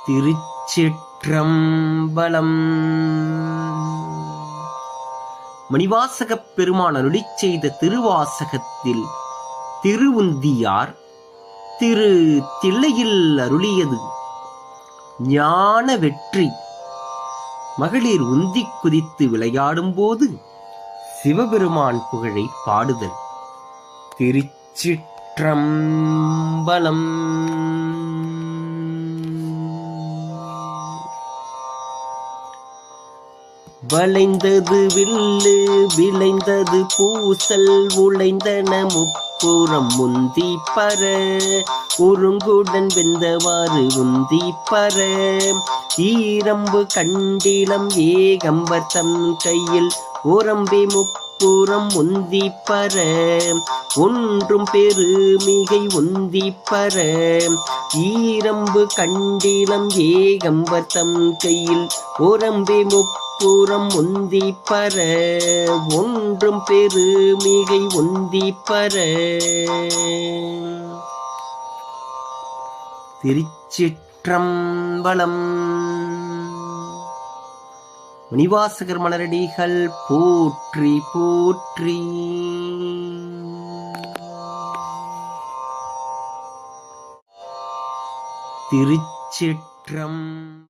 திருச்சிற்றம்பலம். மணிவாசகப் பெருமான் அருளிச் செய்த திருவாசகத்தில் திருவுந்தியார் திரு தில்லையில் அருளியது ஞான வெற்றி. மகளிர் உந்திக் குதித்து விளையாடும் போது சிவபெருமான் புகழை பாடுதல். திருச்சிற்றம்பலம். வளைந்தது வில்லு விளைந்தது பூசல் உழைந்தன முப்புறம் முந்தி பர உருங்குடன் வெந்தவாறு உந்தி பர ஈரம்பு கண்டிலம் ஏகம்பர் தம் கையில் ஓரம்பே முப்புறம் உந்தி பர ஒன்றும் பெருமிகை உந்தி பர ஈரம்பு கண்டிலம் ஏகம்பர் தம் கையில் ஓரம்பே புறம் உந்தி பர ஒன்றும் பெருமிகை உந்தி பர. திருச்சிற்றம்பலம். மணிவாசகர் மலரடிகள் போற்றி போற்றி. திருச்சிற்றம்.